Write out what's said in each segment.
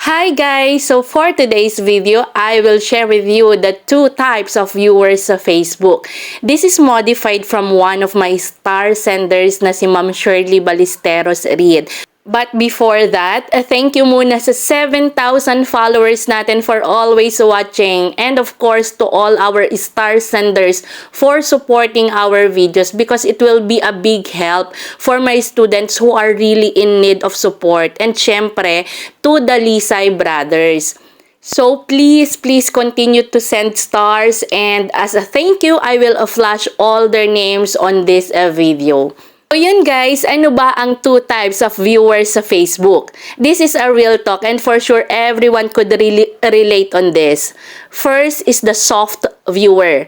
Hi guys! So for today's video, I will share with you the two types of viewers sa Facebook. This is modified from one of my star senders na si Ma'am Shirley Ballesteros Reed. But before that, thank you muna sa 7,000 followers natin for always watching. And of course, to all our star senders for supporting our videos because it will be a big help for my students who are really in need of support. And syempre, to the Lisay brothers. So please continue to send stars, and as a thank you, I will flash all their names on this video. So yun guys, ano ba ang two types of viewers sa Facebook? This is a real talk and for sure everyone could really relate on this. First is the soft viewer.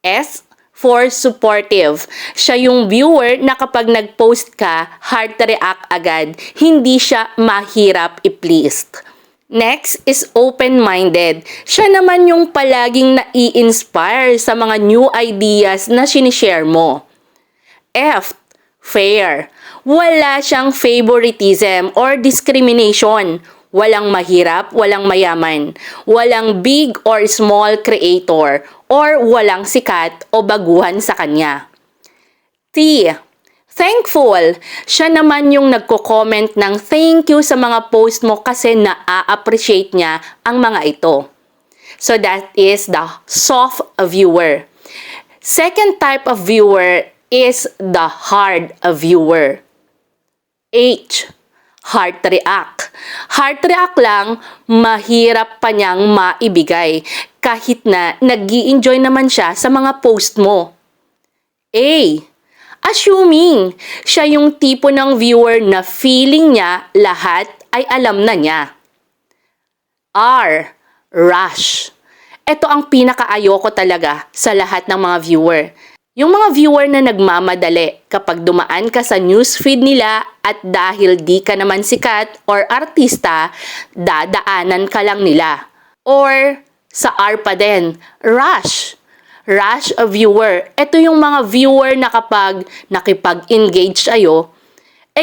S for supportive. Siya yung viewer na kapag nag-post ka, heart react agad. Hindi siya mahirap i-please. Next is open-minded. Siya naman yung palaging nai-inspire sa mga new ideas na sinishare mo. F, fair. Wala siyang favoritism or discrimination. Walang mahirap, walang mayaman. Walang big or small creator or walang sikat o baguhan sa kanya. T, thankful. Siya naman yung nagko-comment ng thank you sa mga post mo kasi na-appreciate niya ang mga ito. So that is the soft viewer. Second type of viewer is the hard viewer. H, heart react. Heart react lang, mahirap pa niyang maibigay kahit na nag-i-enjoy naman siya sa mga post mo. A, assuming siya yung tipo ng viewer na feeling niya lahat ay alam na niya. R, rush. Ito ang pinakaayoko talaga sa lahat ng mga viewer. Yung mga viewer na nagmamadali kapag dumaan ka sa newsfeed nila at dahil di ka naman sikat or artista, dadaanan ka lang nila. Or sa R pa din, rush. Rush a viewer. Ito yung mga viewer na kapag nakipag-engage kayo,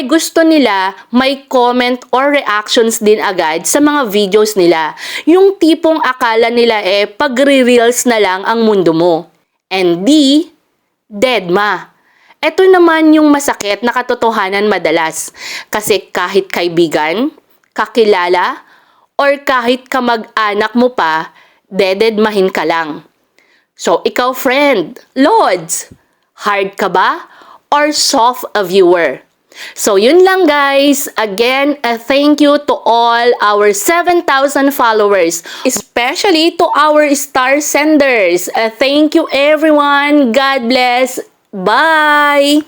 gusto nila may comment or reactions din agad sa mga videos nila. Yung tipong akala nila pag-reels na lang ang mundo mo. And D, deadma. Ito naman yung masakit na katotohanan madalas. Kasi kahit kaibigan, kakilala, or kahit kamag-anak mo pa, dededmahin ka lang. So, ikaw friend, Lods, hard ka ba? Or soft a viewer? So, yun lang guys. Again, thank you to all our 7,000 followers, especially to our star senders. Thank you everyone. God bless. Bye!